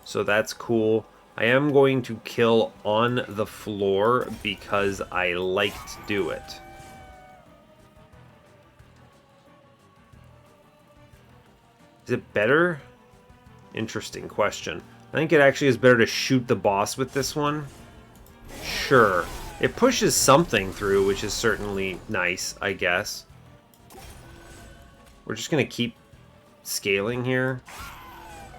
So that's cool. I am going to kill on the floor because I like to do it. Is it better? Interesting question. I think it actually is better to shoot the boss with this one. Sure. It pushes something through, which is certainly nice, I guess. We're just going to keep scaling here.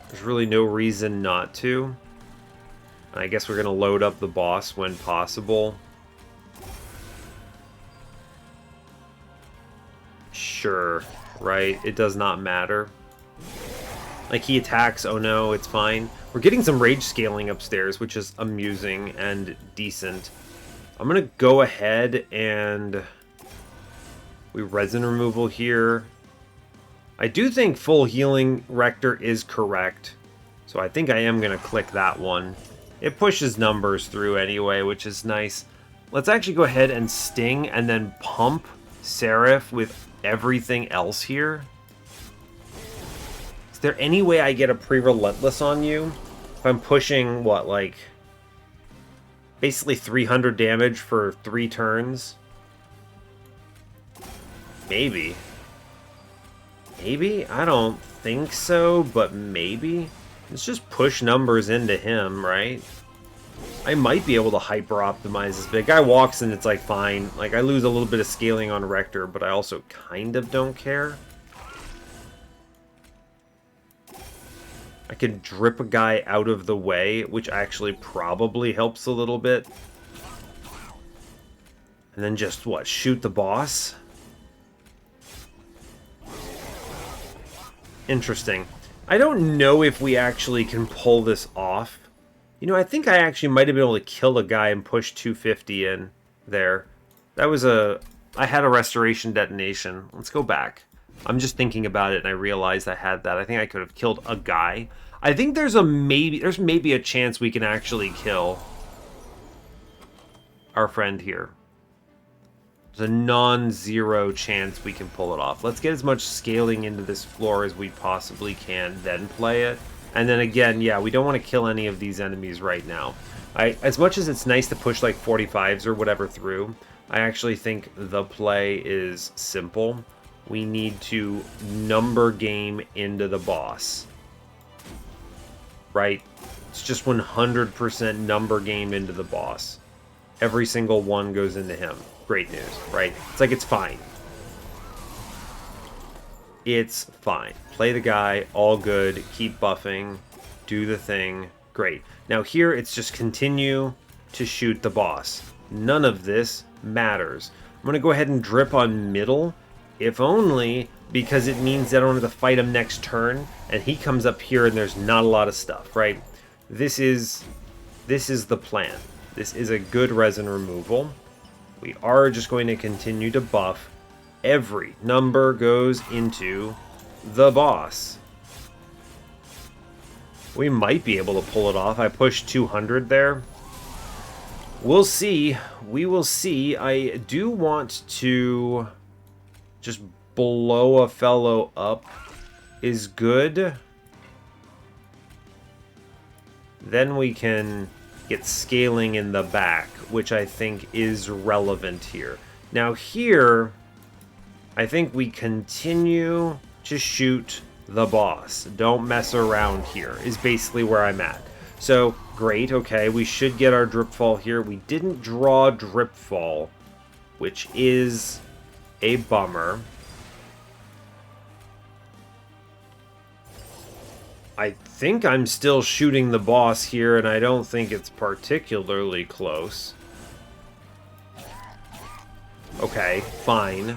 There's really no reason not to. I guess we're going to load up the boss when possible. Sure, right? It does not matter. Like, he attacks, oh no, it's fine. We're getting some rage scaling upstairs, which is amusing and decent. I'm going to go ahead and... we resin removal here. I do think full healing Rector is correct. So I think I am going to click that one. It pushes numbers through anyway, which is nice. Let's actually go ahead and sting and then pump Seraph with everything else here. Is there any way I get a pre-relentless on you? If I'm pushing, what, like... basically 300 damage for 3 turns? Maybe. Maybe? I don't think so, but maybe. Let's just push numbers into him, right? I might be able to hyper-optimize this. Big guy walks and it's like, fine. Like, I lose a little bit of scaling on Rector, but I also kind of don't care. I can drip a guy out of the way, which actually probably helps a little bit. And then just, what, shoot the boss? Interesting. I don't know if we actually can pull this off. You know, I think I actually might have been able to kill a guy and push 250 in there. That was a... I had a restoration detonation. Let's go back. I'm just thinking about it and I realized I had that. I think I could have killed a guy. I think there's maybe a chance we can actually kill our friend here. There's a non-zero chance we can pull it off. Let's get as much scaling into this floor as we possibly can, then play it. And then again, yeah, we don't want to kill any of these enemies right now. As much as it's nice to push like 45s or whatever through, I actually think the play is simple. We need to number game into the boss. Right? It's just 100% number game into the boss. Every single one goes into him. Great news, right? It's like, it's fine. It's fine. Play the guy, all good, keep buffing, do the thing, great. Now here, it's just continue to shoot the boss. None of this matters. I'm going to go ahead and drip on middle, if only because it means that I don't have to fight him next turn, and he comes up here and there's not a lot of stuff, right? This is the plan. This is a good resin removal. We are just going to continue to buff. Every number goes into the boss. We might be able to pull it off. I pushed 200 there. We'll see. We will see. I do want to just blow a fellow up is good. Then we can get scaling in the back, which I think is relevant here. Now here, I think we continue to shoot the boss. Don't mess around here, is basically where I'm at. So, great, okay, we should get our dripfall here. We didn't draw dripfall, which is a bummer. I think I'm still shooting the boss here, and I don't think it's particularly close. Okay, fine.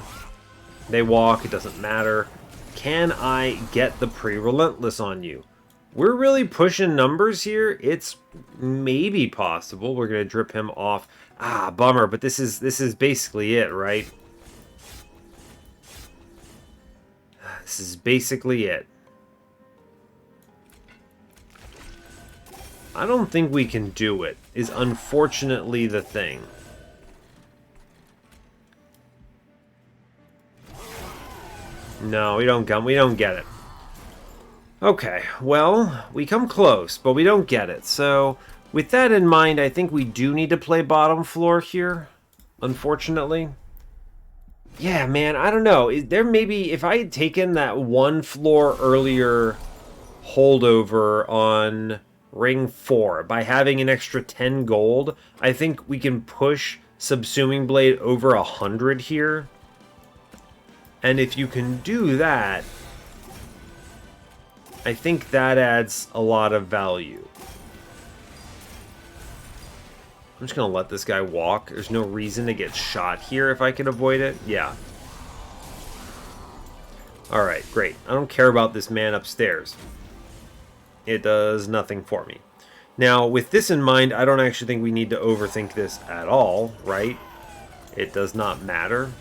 They walk, it doesn't matter. Can I get the pre-relentless on you? We're really pushing numbers here. It's maybe possible. We're gonna drip him off. Ah, bummer, but this is basically it, right? This is basically it. I don't think we can do it, is unfortunately the thing. No, we don't get it. Okay, well, we come close, but we don't get it. So, with that in mind, I think we do need to play bottom floor here, unfortunately. Yeah, man, I don't know. There maybe, if I had taken that one floor earlier holdover on Ring 4 by having an extra 10 gold, I think we can push Subsuming Blade over 100 here. And if you can do that, I think that adds a lot of value. I'm just going to let this guy walk. There's no reason to get shot here if I can avoid it. Yeah. Alright, great. I don't care about this man upstairs. It does nothing for me. Now, with this in mind, I don't actually think we need to overthink this at all, right? It does not matter.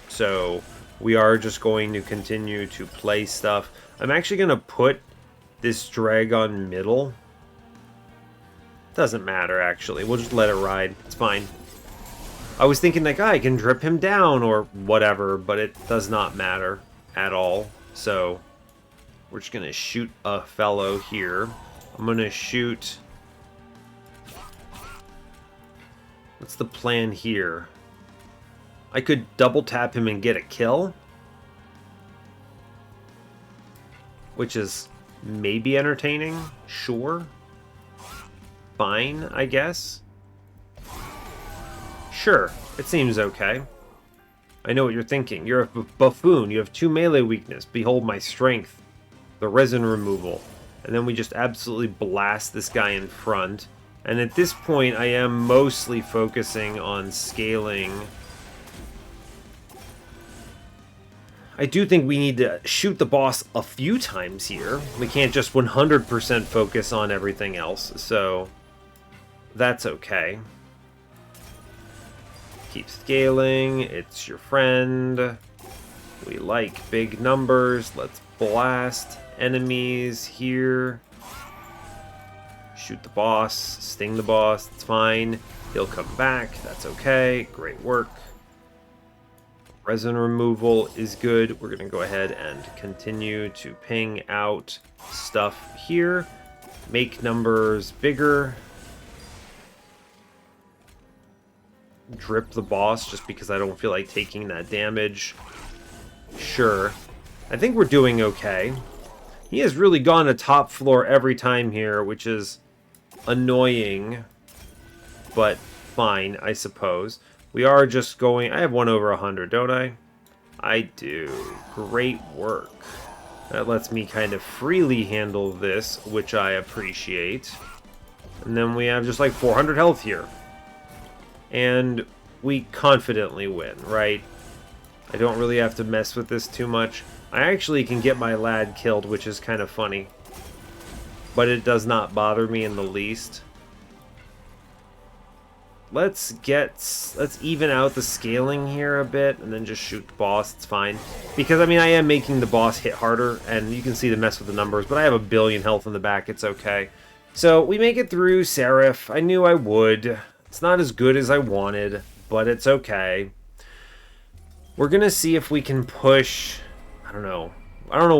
So, we are just going to continue to play stuff. I'm actually going to put this Dragon middle. Doesn't matter, actually. We'll just let it ride. It's fine. I was thinking, like, I can drip him down or whatever, but it does not matter at all. So, we're just going to shoot a fellow here. I'm going to shoot... What's the plan here? I could double tap him and get a kill. Which is maybe entertaining. Sure. Fine, I guess. Sure, it seems okay. I know what you're thinking. You're a buffoon. You have 2 melee weakness. Behold my strength. The resin removal. And then we just absolutely blast this guy in front. And at this point, I am mostly focusing on scaling. I do think we need to shoot the boss a few times here. We can't just 100% focus on everything else, so that's okay. Keep scaling. It's your friend. We like big numbers. Let's blast enemies here. Shoot the boss. Sting the boss. It's fine. He'll come back. That's okay. Great work. Resin removal is good. We're going to go ahead and continue to ping out stuff here. Make numbers bigger. Drip the boss just because I don't feel like taking that damage. Sure. I think we're doing okay. He has really gone to top floor every time here, which is annoying. But fine, I suppose. We are just going... I have 1 over 100, don't I? I do. Great work. That lets me kind of freely handle this, which I appreciate. And then we have just like 400 health here. And we confidently win, right? I don't really have to mess with this too much. I actually can get my lad killed, which is kind of funny. But it does not bother me in the least. Let's even out the scaling here a bit, and then just shoot the boss. It's fine. Because, I mean, I am making the boss hit harder, and you can see the mess with the numbers, but I have 1 billion health in the back. It's okay. So, we make it through Seraph. I knew I would. It's not as good as I wanted, but it's okay. We're gonna see if we can push. I don't know. I don't know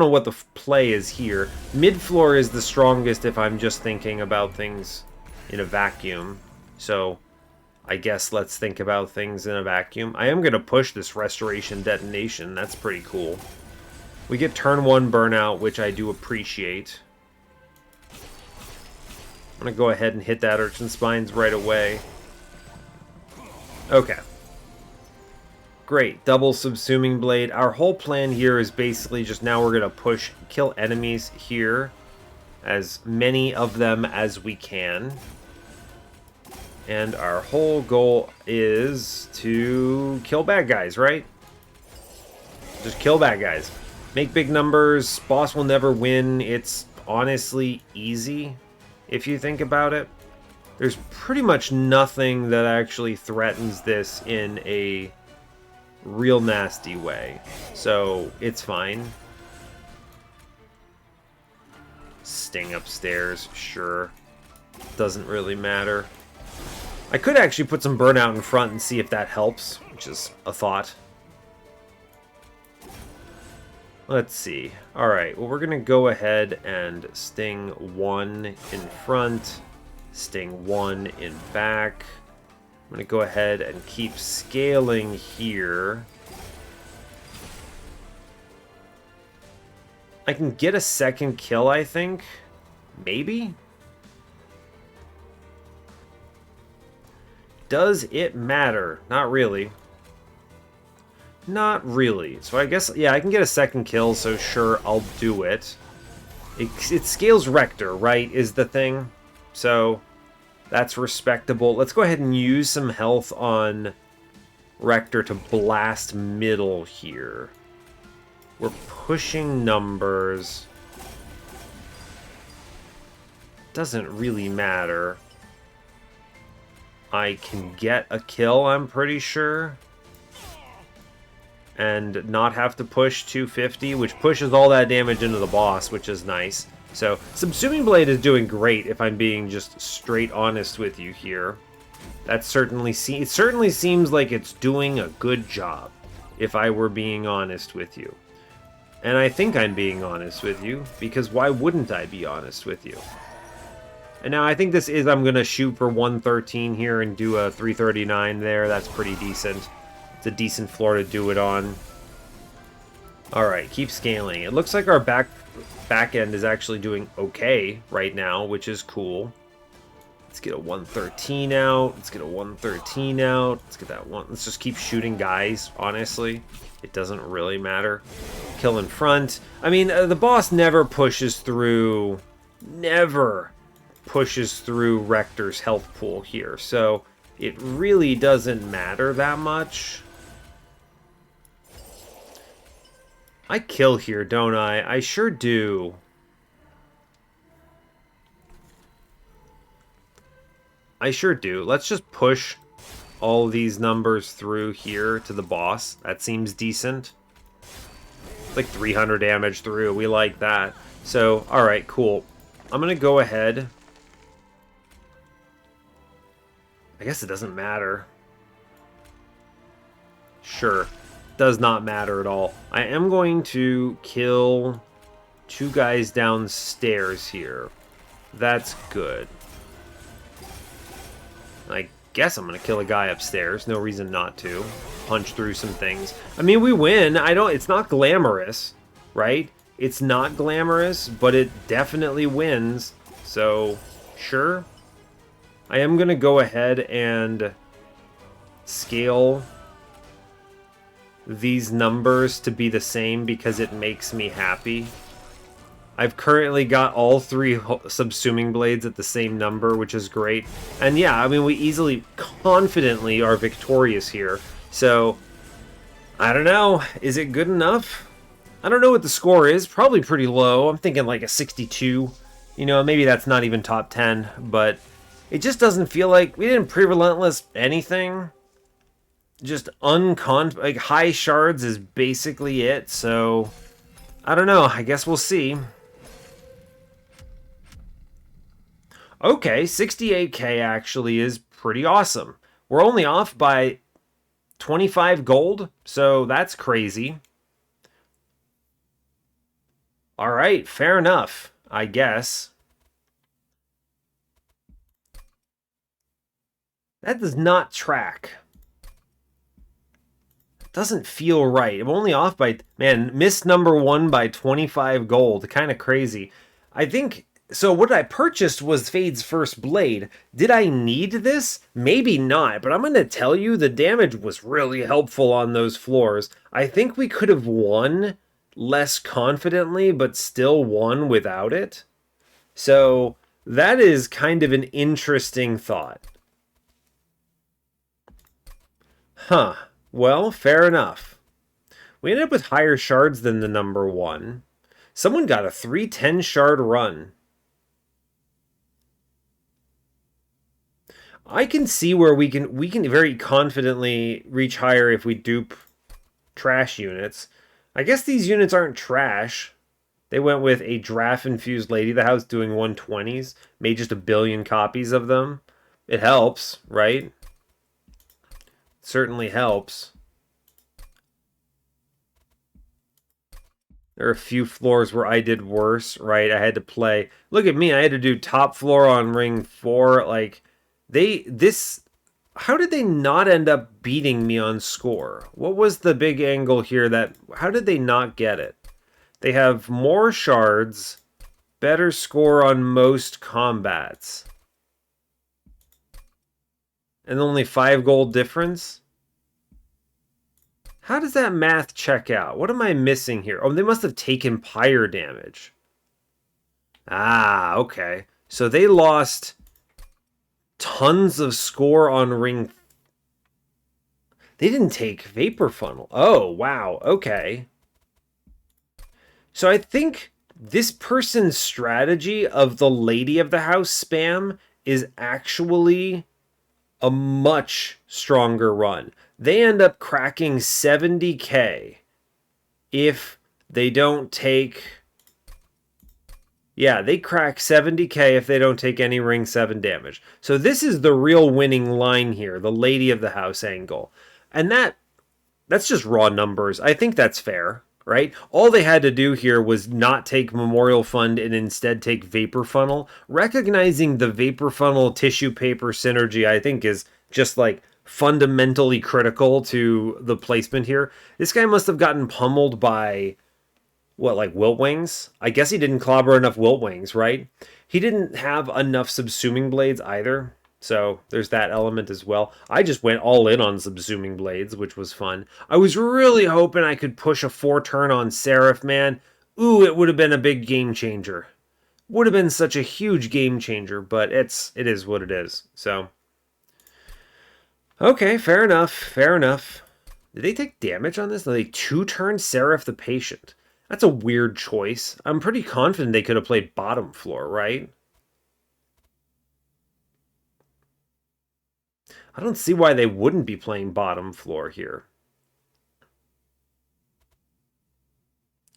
what the play is here. Mid floor is the strongest if I'm just thinking about things in a vacuum. So I guess let's think about things in a vacuum. I am gonna push this restoration detonation. That's pretty cool. We get turn 1 burnout, which I do appreciate. I'm gonna go ahead and hit that Urchin Spines right away. Okay. Great, double Subsuming Blade. Our whole plan here is basically just now we're going to push, kill enemies here. As many of them as we can. And our whole goal is to kill bad guys, right? Just kill bad guys. Make big numbers. Boss will never win. It's honestly easy, if you think about it. There's pretty much nothing that actually threatens this in a real nasty way, so it's fine. Sting upstairs, sure. Doesn't really matter. I could actually put some burnout in front and see if that helps, which is a thought. Let's see. Alright, well, we're gonna go ahead and Sting 1 in front, Sting 1 in back. I'm going to go ahead and keep scaling here. I can get a second kill, I think. Maybe? Does it matter? Not really. Not really. So I guess, yeah, I can get a second kill, so sure, I'll do it. It scales Rector, right, is the thing. So that's respectable. Let's go ahead and use some health on Rector to blast middle here. We're pushing numbers. Doesn't really matter. I can get a kill, I'm pretty sure. And not have to push 250, which pushes all that damage into the boss, which is nice. So, Subsuming Blade is doing great, if I'm being just straight honest with you here. That certainly it certainly seems like it's doing a good job, if I were being honest with you. And I think I'm being honest with you, because why wouldn't I be honest with you? And now I think I'm going to shoot for 113 here and do a 339 there. That's pretty decent. It's a decent floor to do it on. Alright, keep scaling. It looks like our back end is actually doing okay right now, which is cool. Let's get a 113 out. Let's get a 113 out. Let's get that one. Let's just keep shooting guys, honestly. It doesn't really matter. Kill in front. I mean, the boss never pushes through Rector's health pool here, so it really doesn't matter that much. I kill here, don't I? I sure do. I sure do. Let's just push all these numbers through here to the boss. That seems decent. Like 300 damage through. We like that. So, alright, cool. I'm going to go ahead. I guess it doesn't matter. Sure. Does not matter at all. I am going to kill 2 guys downstairs here. That's good. I guess I'm going to kill a guy upstairs. No reason not to. Punch through some things. I mean, we win. It's not glamorous, right? It's not glamorous, but it definitely wins. So, sure. I am going to go ahead and scale these numbers to be the same because it makes me happy. I've currently got all 3 Subsuming Blades at the same number, which is great. And yeah, I mean, we easily, confidently are victorious here. So, I don't know. Is it good enough? I don't know what the score is. Probably pretty low. I'm thinking like a 62. You know, maybe that's not even top 10. But it just doesn't feel like we didn't pre-relentless anything. Just like high shards is basically it. So, I don't know. I guess we'll see. Okay, 68k actually is pretty awesome. We're only off by 25 gold, so that's crazy. All right, fair enough, I guess. That does not track. Doesn't feel right. I'm only off by, man, missed number one by 25 gold. Kind of crazy. I think, so what I purchased was Fade's first blade. Did I need this? Maybe not, but I'm going to tell you the damage was really helpful on those floors. I think we could have won less confidently, but still won without it. So that is kind of an interesting thought. Huh. Well, fair enough. We ended up with higher shards than the number one. Someone got a 310 shard run. I can see where we can very confidently reach higher if we dupe trash units. I guess these units aren't trash. They went with a draft-infused Lady of the House doing 120s. Made just 1 billion copies of them. It helps, right? Certainly helps. There are a few floors where I did worse, right? I had to play. Look at me, I had to do top floor on ring 4. Like, how did they not end up beating me on score? What was the big angle here how did they not get it? They have more shards, better score on most combats. And only 5 gold difference? How does that math check out? What am I missing here? Oh, they must have taken pyre damage. Ah, okay. So they lost tons of score on ring. They didn't take vapor funnel. Oh, wow. Okay. So I think this person's strategy of the Lady of the House spam is actually a much stronger run. They end up cracking 70k if they don't take... Yeah, they crack 70k if they don't take any ring 7 damage. So this is the real winning line here, the Lady of the House angle. And that's just raw numbers. I think that's fair, right? All they had to do here was not take Memorial Fund and instead take Vapor Funnel. Recognizing the Vapor Funnel tissue paper synergy, I think, is just like fundamentally critical to the placement here. This guy must have gotten pummeled by, what, like Wilt Wings? I guess he didn't clobber enough Wilt Wings, right? He didn't have enough Subsuming Blades either, so there's that element as well. I just went all in on Subsuming Blades, which was fun. I was really hoping I could push a 4-turn on Seraph, man. Ooh, it would have been a big game changer. Would have been such a huge game changer, but it is what it is, so... Okay, fair enough, fair enough. Did they take damage on this? They 2-turn Seraph the Patient. That's a weird choice. I'm pretty confident they could have played bottom floor, right? I don't see why they wouldn't be playing bottom floor here.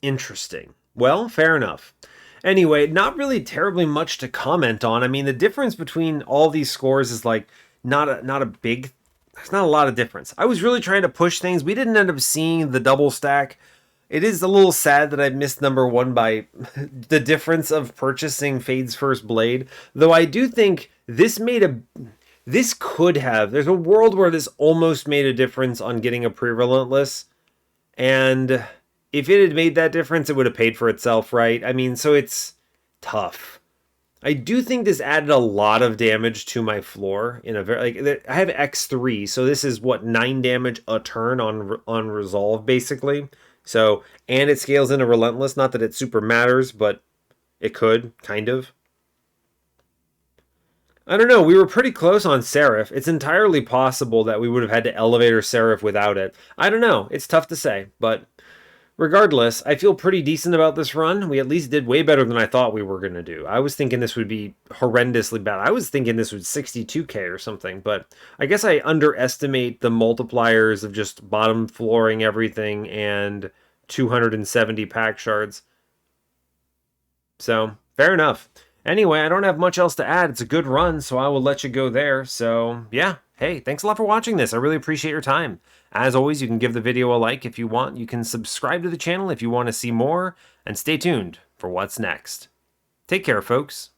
Interesting. Well, fair enough. Anyway, not really terribly much to comment on. I mean, the difference between all these scores is like not a big... There's not a lot of difference. I was really trying to push things. We didn't end up seeing the double stack. It is a little sad that I missed number one by the difference of purchasing Fade's first blade. Though I do think this could have... There's a world where this almost made a difference on getting a pre-relentless. And if it had made that difference, it would have paid for itself, right? I mean, so it's tough. I do think this added a lot of damage to my floor in a very, like, I have X3, so this is what, 9 damage a turn on resolve basically. So, and it scales into relentless, not that it super matters, but it could kind of. I don't know, we were pretty close on Seraph. It's entirely possible that we would have had to elevator Seraph without it. I don't know, it's tough to say, but regardless, I feel pretty decent about this run. We at least did way better than I thought we were going to do. I was thinking this would be horrendously bad. I was thinking this was 62k or something, but I guess I underestimate the multipliers of just bottom flooring everything and 270 Pact Shards. So, fair enough. Anyway, I don't have much else to add. It's a good run, so I will let you go there. So, yeah. Hey, thanks a lot for watching this. I really appreciate your time. As always, you can give the video a like if you want. You can subscribe to the channel if you want to see more. And stay tuned for what's next. Take care, folks.